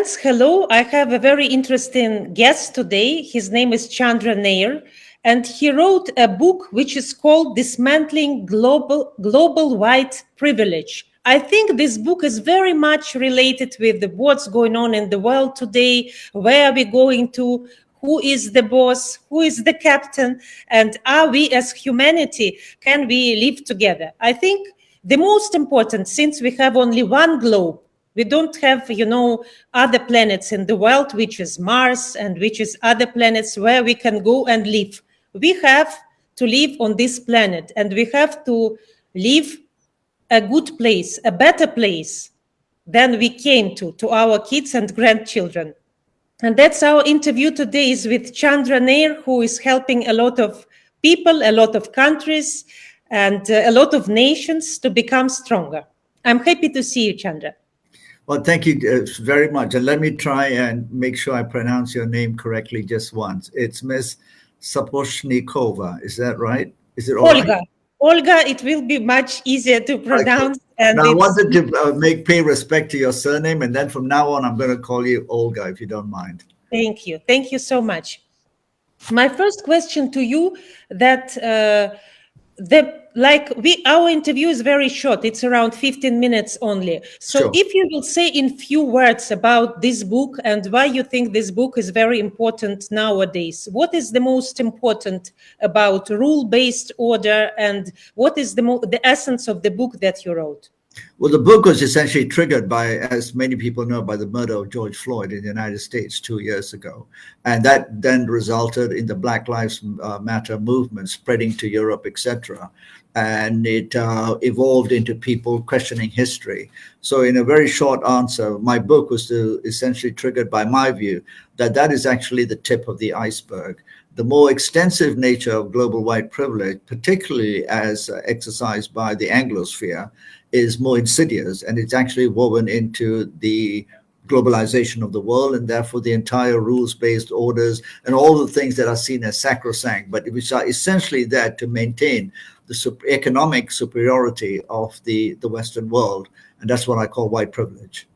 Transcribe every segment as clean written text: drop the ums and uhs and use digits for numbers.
Hello. I have a very interesting guest today. His name is Chandra Nair, and he wrote a book which is called Dismantling Global White Privilege. I think this book is very much related with what's going on in the world today, where are we going to, who is the boss, who is the captain, and are we as humanity, can we live together? I think the most important, since we have only one globe, we don't have, other planets in the world, which is Mars and which is other planets where we can go and live. We have to live on this planet, and we have to live a good place, a better place than we came to our kids and grandchildren. And that's our interview today is with Chandra Nair, who is helping a lot of people, a lot of countries, and a lot of nations to become stronger. I'm happy to see you, Chandra. Well, thank you very much. And let me try and make sure I pronounce your name correctly just once. It's Miss Sapochnikova. Is that right? Is it all Olga. right? Olga, it will be much easier to pronounce. Okay. And now, I wanted to pay respect to your surname. And then from now on, I'm going to call you Olga, if you don't mind. Thank you. Thank you so much. My first question to you that our interview is very short. It's around 15 minutes only. So Sure. if you will say in few words about this book and why you think this book is very important nowadays, what is the most important about rule-based order, and what is the essence of the book that you wrote? Well, the book was essentially triggered by, as many people know, by the murder of George Floyd in the United States 2 years ago. And that then resulted in the Black Lives Matter movement spreading to Europe, etc. And it evolved into people questioning history. So in a very short answer, my book was essentially triggered by my view that is actually the tip of the iceberg. The more extensive nature of global white privilege, particularly as exercised by the Anglosphere, is more insidious, and it's actually woven into the globalization of the world, and therefore the entire rules-based orders and all the things that are seen as sacrosanct, but which are essentially there to maintain the economic superiority of the Western world. And that's what I call white privilege.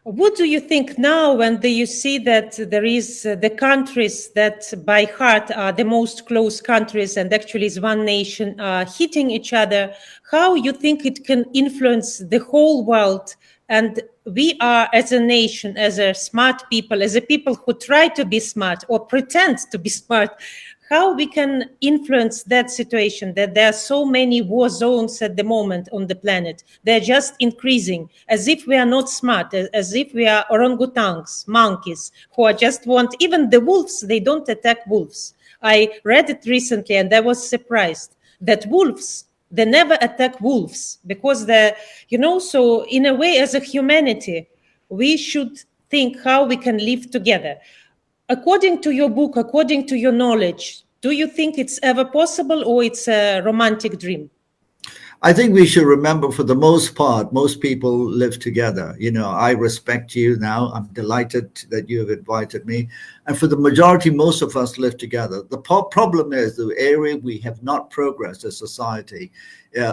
What do you think now when you see that there is the countries that by heart are the most close countries and actually is one nation hitting each other? How you think it can influence the whole world? And we are, as a nation, as a smart people, as a people who try to be smart or pretend to be smart, how we can influence that situation, that there are so many war zones at the moment on the planet. They're just increasing, as if we are not smart, as if we are orangutans, monkeys, who are just want, even the wolves, they don't attack wolves. I read it recently and I was surprised that wolves, they never attack wolves because so in a way, as a humanity, we should think how we can live together. According to your book, according to your knowledge, do you think it's ever possible or it's a romantic dream? I think we should remember, for the most part, most people live together. I respect you now. I'm delighted that you have invited me. And for the majority, most of us live together. The problem is the area we have not progressed as society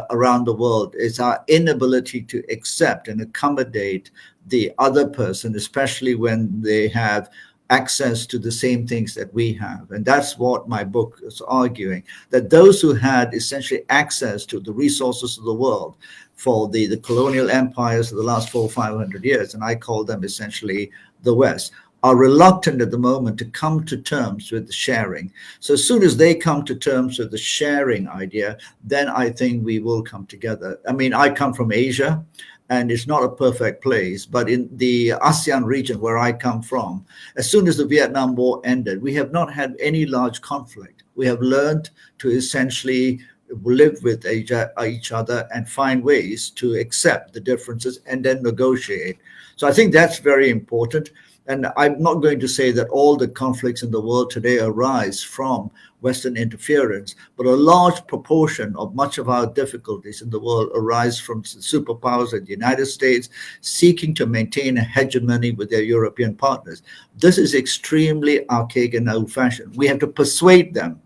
around the world is our inability to accept and accommodate the other person, especially when they have access to the same things that we have. And that's what my book is arguing, that those who had essentially access to the resources of the world for the colonial empires of the last 400 or 500 years, and I call them essentially the West, are reluctant at the moment to come to terms with the sharing. So as soon as they come to terms with the sharing idea, then I think we will come together. I mean, I come from Asia, and it's not a perfect place, but in the ASEAN region where I come from, as soon as the Vietnam War ended, we have not had any large conflict. We have learned to essentially live with each other and find ways to accept the differences and then negotiate. So I think that's very important. And I'm not going to say that all the conflicts in the world today arise from Western interference, but a large proportion of much of our difficulties in the world arise from superpowers like the United States seeking to maintain a hegemony with their European partners. This is extremely archaic and old-fashioned. We have to persuade them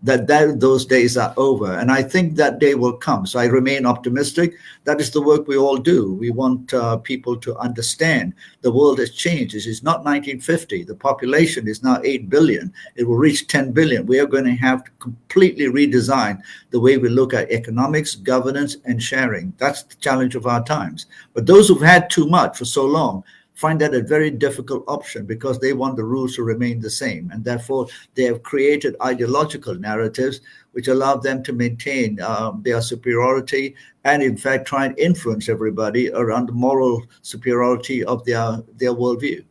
that those days are over. And I think that day will come. So I remain optimistic. That is the work we all do. We want people to understand the world has changed. This is not 1950. The population is now 8 billion. It will reach 10 billion. We are going to have to completely redesign the way we look at economics, governance, and sharing. That's the challenge of our times. But those who've had too much for so long find that a very difficult option because they want the rules to remain the same. And therefore, they have created ideological narratives which allow them to maintain their superiority and, in fact, try and influence everybody around the moral superiority of their worldview.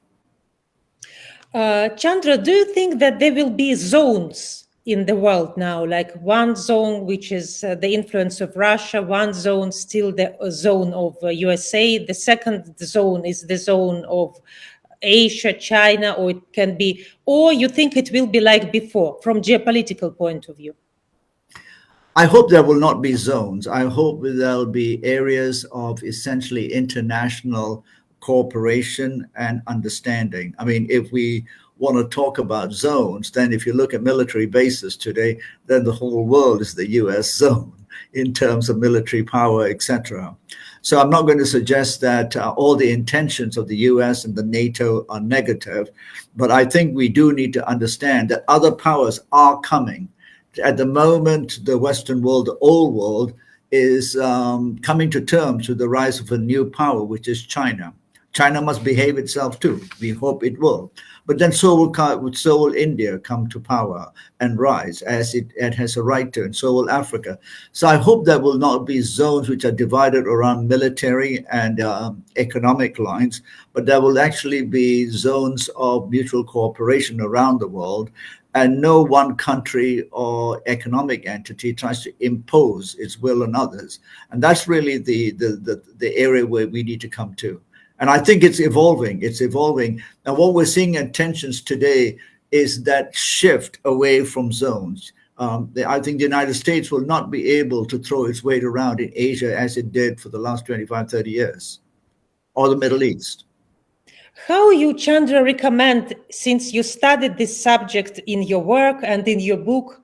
Chandra, do you think that there will be zones in the world now, like one zone which is the influence of Russia, one zone still the zone of USA, the second zone is the zone of Asia, China, or it can be, or you think it will be like before from geopolitical point of view? I hope there will not be zones. I hope there'll be areas of essentially international cooperation and understanding. I mean, if we want to talk about zones, then if you look at military bases today, then the whole world is the US zone in terms of military power, etc. So I'm not going to suggest that all the intentions of the US and the NATO are negative, but I think we do need to understand that other powers are coming. At the moment, the Western world, the old world, is coming to terms with the rise of a new power, which is China. China must behave itself too. We hope it will. But then so will India come to power and rise as it has a right to, and so will Africa. So I hope there will not be zones which are divided around military and economic lines, but there will actually be zones of mutual cooperation around the world. And no one country or economic entity tries to impose its will on others. And that's really the area where we need to come to. And I think it's evolving. It's evolving. And what we're seeing in tensions today is that shift away from zones. I think the United States will not be able to throw its weight around in Asia as it did for the last 25, 30 years, or the Middle East. How you, Chandra, recommend, since you studied this subject in your work and in your book,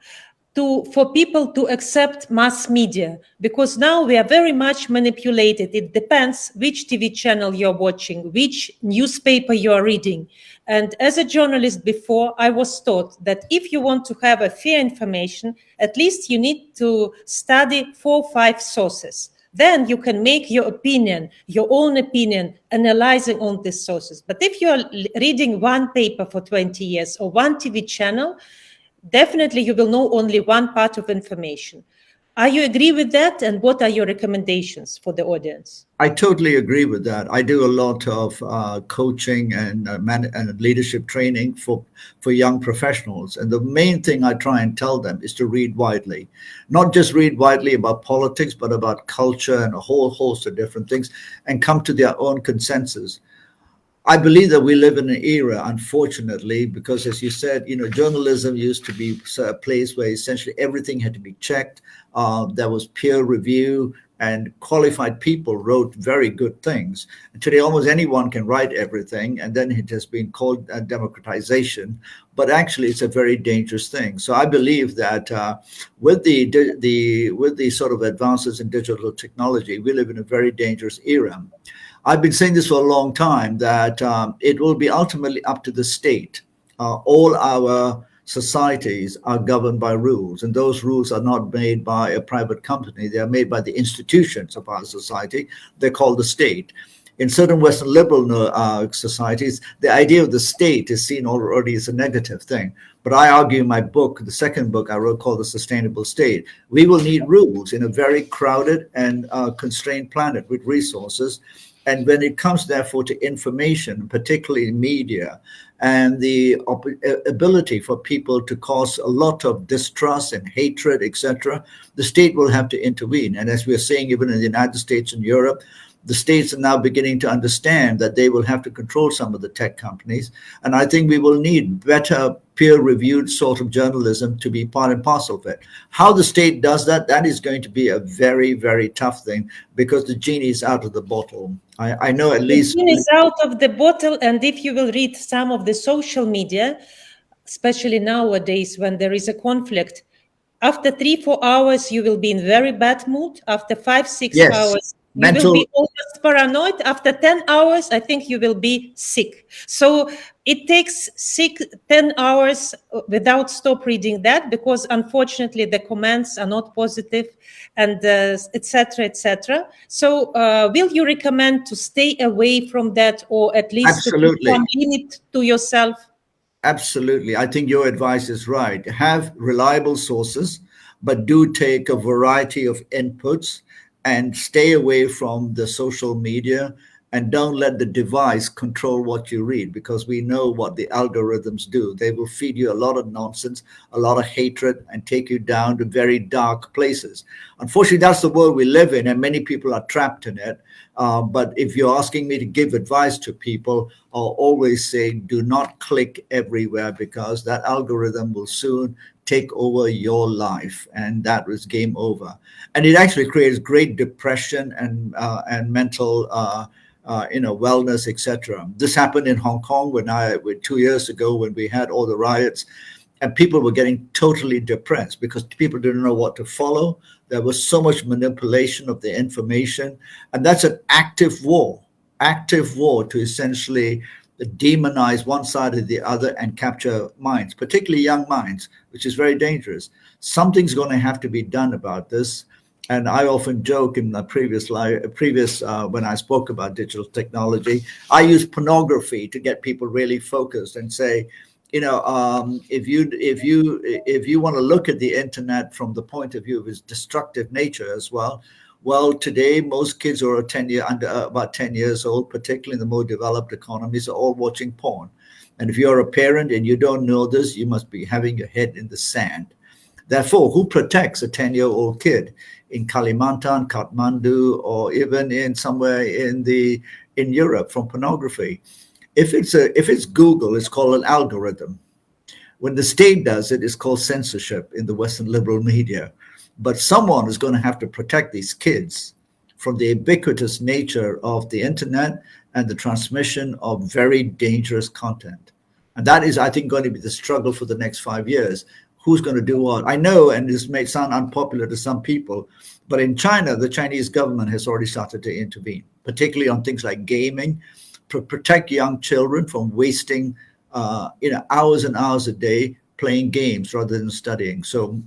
for people to accept mass media? Because now we are very much manipulated. It depends which TV channel you're watching, which newspaper you're reading. And as a journalist before, I was taught that if you want to have a fair information, at least you need to study 4 or 5 sources. Then you can make your opinion, your own opinion, analyzing on these sources. But if you're reading one paper for 20 years or one TV channel, definitely you will know only one part of information. Are you agree with that? And what are your recommendations for the audience? I totally agree with that. I do a lot of coaching and leadership training for young professionals. And the main thing I try and tell them is to read widely. Not just read widely about politics, but about culture and a whole host of different things, and come to their own consensus. I believe that we live in an era, unfortunately, because as you said, journalism used to be a place where essentially everything had to be checked. There was peer review, and qualified people wrote very good things. And today, almost anyone can write everything, and then it has been called democratization. But actually, it's a very dangerous thing. So I believe that with the sort of advances in digital technology, we live in a very dangerous era. I've been saying this for a long time, that it will be ultimately up to the state. All our societies are governed by rules, and those rules are not made by a private company. They are made by the institutions of our society. They're called the state. In certain Western liberal societies, the idea of the state is seen already as a negative thing. But I argue in my book, the second book I wrote called The Sustainable State, we will need rules in a very crowded and constrained planet with resources. And when it comes, therefore, to information, particularly media, and the ability for people to cause a lot of distrust and hatred, etc., the state will have to intervene. And as we are seeing even in the United States and Europe, the states are now beginning to understand that they will have to control some of the tech companies. And I think we will need better peer-reviewed sort of journalism to be part and parcel of it. How the state does that, that is going to be a very, very tough thing, because the genie is out of the bottle. I know at least... The genie is out of the bottle, and if you will read some of the social media, especially nowadays when there is a conflict, After 3 4 hours you will be in very bad mood. After 5 6 hours Yes, you will be mental. almost paranoid. After 10 hours I think you will be sick. So it takes 10 hours without stop reading that, because unfortunately the comments are not positive, and etc etc. So will you recommend to stay away from that, or at least to put some Absolutely. limit to yourself? Absolutely. I think your advice is right. Have reliable sources, but do take a variety of inputs and stay away from the social media, and don't let the device control what you read, because we know what the algorithms do. They will feed you a lot of nonsense, a lot of hatred, and take you down to very dark places. Unfortunately, that's the world we live in, and many people are trapped in it. But if you're asking me to give advice to people, I'll always say do not click everywhere, because that algorithm will soon take over your life, and that was game over. And it actually creates great depression and mental wellness, etc. This happened in Hong Kong 2 years ago when we had all the riots, and people were getting totally depressed because people didn't know what to follow. There was so much manipulation of the information, and that's an active war to essentially demonize one side or the other and capture minds, particularly young minds, which is very dangerous. Something's going to have to be done about this. And I often joke in the previous when I spoke about digital technology, I use pornography to get people really focused and say, if you want to look at the internet from the point of view of its destructive nature as well, well, today most kids who are about 10 years old, particularly in the more developed economies, are all watching porn. And if you're a parent and you don't know this, you must be having your head in the sand. Therefore, who protects a 10-year-old kid in Kalimantan, Kathmandu, or even in somewhere in Europe from pornography? If it's Google, it's called an algorithm. When the state does it, it's called censorship in the Western liberal media. But someone is going to have to protect these kids from the ubiquitous nature of the internet and the transmission of very dangerous content. And that is, I think, going to be the struggle for the next 5 years. Who's going to do what? I know, and this may sound unpopular to some people, but in China, the Chinese government has already started to intervene, particularly on things like gaming, to protect young children from wasting hours and hours a day playing games rather than studying. So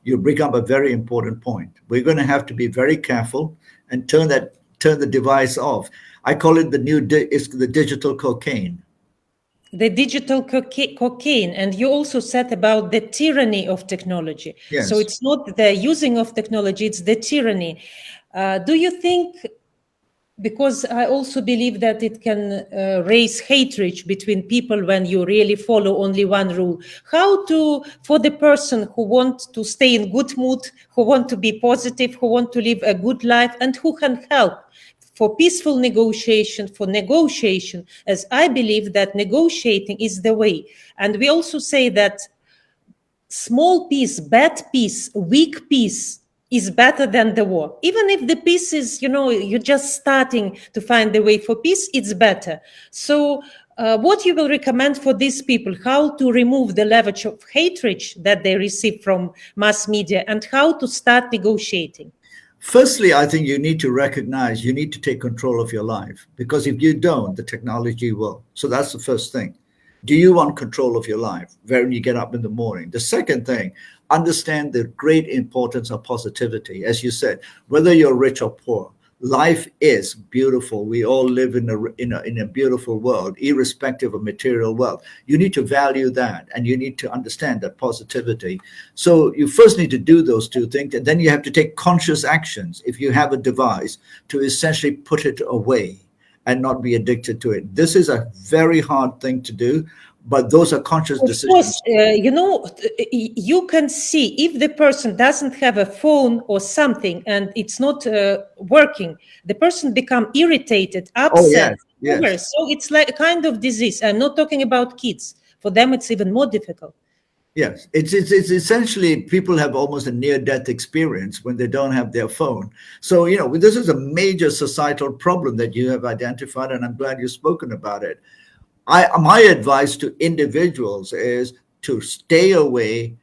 you bring up a very important point. We're going to have to be very careful and turn the device off. I call it it's the digital cocaine. The digital cocaine. And you also said about the tyranny of technology. So Yes. it's not the using of technology, it's the tyranny. Do you think, because I also believe that it can raise hatred between people when you really follow only one rule. How to, for the person who wants to stay in good mood, who want to be positive, who want to live a good life, and who can help for peaceful negotiation, as I believe that negotiating is the way. And we also say that small peace, bad peace, weak peace is better than the war. Even if the peace is, you're just starting to find the way for peace, it's better. So what you will recommend for these people, how to remove the leverage of hatred that they receive from mass media, and how to start negotiating? Firstly, I think you need to recognize you need to take control of your life, because if you don't, the technology will. So that's the first thing. Do you want control of your life when you get up in the morning? The second thing, understand the great importance of positivity. As you said, whether you're rich or poor, life is beautiful. We all live in a beautiful world, irrespective of material wealth. You need to value that, and you need to understand that positivity. So you first need to do those two things, and then you have to take conscious actions if you have a device to essentially put it away and not be addicted to it. This is a very hard thing to do, but those are conscious Of decisions. course, you can see if the person doesn't have a phone or something and it's not working, the person become irritated, Oh, upset, yes, yes. so it's like a kind of disease. I'm not talking about kids. For them, it's even more difficult. Yes, it's essentially people have almost a near-death experience when they don't have their phone. So, this is a major societal problem that you have identified, and I'm glad you've spoken about it. My advice to individuals is to stay away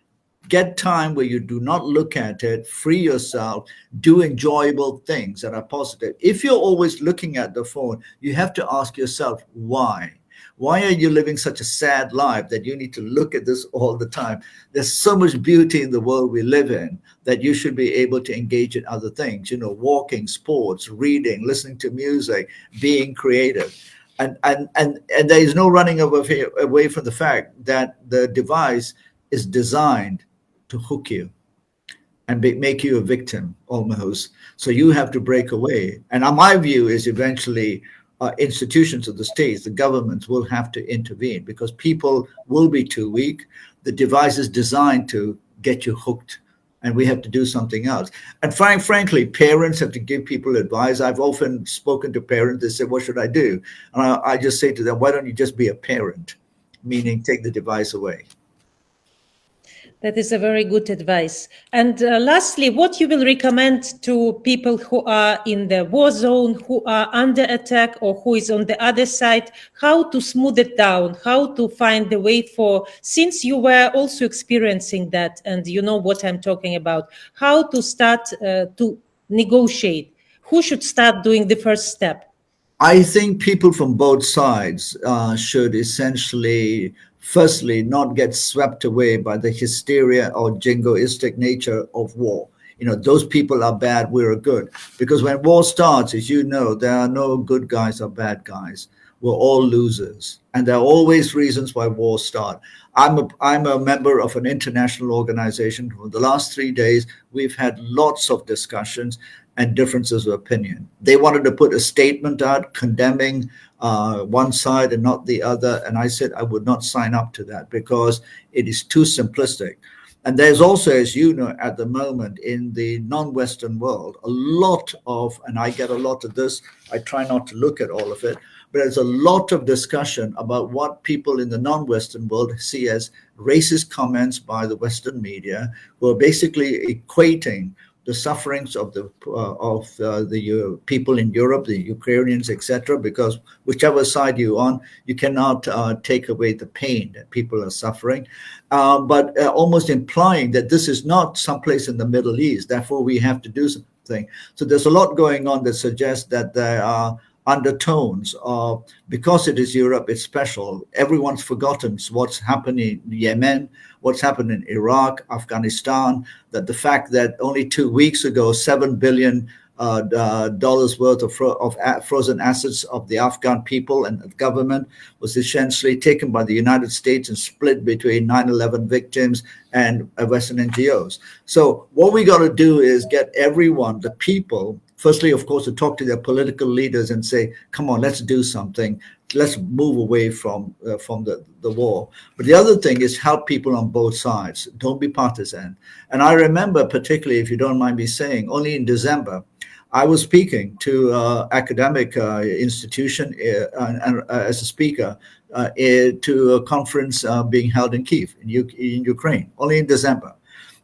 Get time where you do not look at it, free yourself, do enjoyable things that are positive. If you're always looking at the phone, you have to ask yourself, why? Why are you living such a sad life that you need to look at this all the time? There's so much beauty in the world we live in that you should be able to engage in other things, walking, sports, reading, listening to music, being creative. And there is no running away from the fact that the device is designed to hook you and make you a victim almost. So you have to break away. And my view is eventually institutions of the states, the governments will have to intervene because people will be too weak. The device is designed to get you hooked, and we have to do something else. And frankly, parents have to give people advice. I've often spoken to parents. They say, what should I do? And I just say to them, why don't you just be a parent? Meaning take the device away. That is a very good advice. And lastly, what you will recommend to people who are in the war zone, who are under attack, or who is on the other side, how to smooth it down, how to find the way for, since you were also experiencing that and you know what I'm talking about, how to start to negotiate? Who should start doing the first step? I think people from both sides should essentially, firstly, not get swept away by the hysteria or jingoistic nature of war. Those people are bad, we're good. Because when war starts, as you know, there are no good guys or bad guys. We're all losers. And there are always reasons why wars start. I'm a member of an international organization. For the last 3 days, we've had lots of discussions and differences of opinion. They wanted to put a statement out condemning one side and not the other. And I said I would not sign up to that because it is too simplistic. And there's also, as you know, at the moment in the non-Western world, a lot of, and I get a lot of this, I try not to look at all of it, but there's a lot of discussion about what people in the non-Western world see as racist comments by the Western media, who are basically equating the sufferings of the people in Europe, the Ukrainians, etc. Because whichever side you're on, you cannot take away the pain that people are suffering, but almost implying that this is not someplace in the Middle East. Therefore, we have to do something. So there's a lot going on that suggests that there are undertones of, because it is Europe, it's special. Everyone's forgotten what's happening in Yemen, what's happened in Iraq, Afghanistan, that the fact that only 2 weeks ago, $7 billion worth of frozen assets of the Afghan people and the government was essentially taken by the United States and split between 9/11 victims and Western NGOs. So what we got to do is get everyone, the people, firstly, of course, to talk to their political leaders and say, come on, let's do something. Let's move away from the war. But the other thing is help people on both sides. Don't be partisan. And I remember, particularly, if you don't mind me saying, only in December, I was speaking to academic institution as a speaker to a conference being held in Kyiv, in Ukraine, only in December.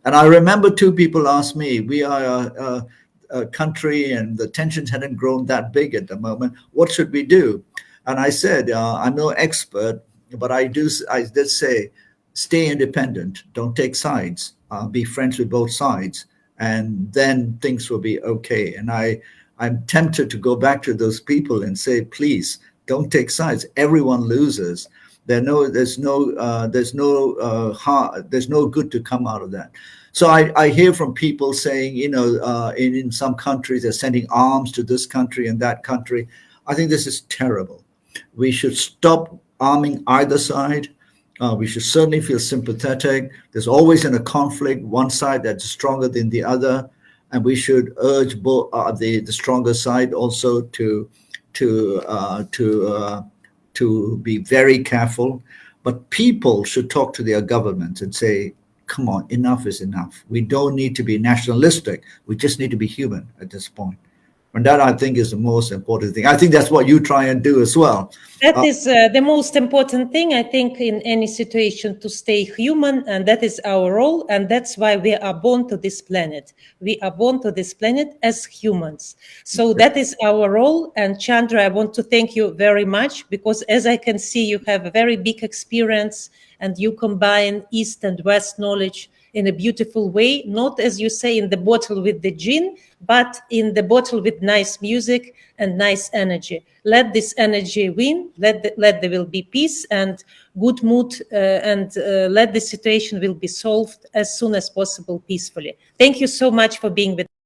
And I remember two people asked me, we are a country and the tensions hadn't grown that big at the moment. What should we do? And I said, I'm no expert, but I did say, stay independent, don't take sides, be friends with both sides, and then things will be okay. And I'm tempted to go back to those people and say, please, don't take sides. Everyone loses. There's no good to come out of that. So I hear from people saying, in some countries they're sending arms to this country and that country. I think this is terrible. We should stop arming either side. We should certainly feel sympathetic. There's always in a conflict one side that's stronger than the other, and we should urge both the stronger side also to be very careful. But people should talk to their governments and say, come on, enough is enough. We don't need to be nationalistic. We just need to be human at this point. And that, I think, is the most important thing. I think that's what you try and do as well. That is the most important thing, I think, in any situation, to stay human. And that is our role. And that's why we are born to this planet. We are born to this planet as humans. So that is our role. And Chandra, I want to thank you very much, because as I can see, you have a very big experience and you combine East and West knowledge in a beautiful way, not as you say in the bottle with the gin, but in the bottle with nice music and nice energy. Let this energy win. Let there will be peace and good mood, and let the situation will be solved as soon as possible peacefully. Thank you so much for being with us.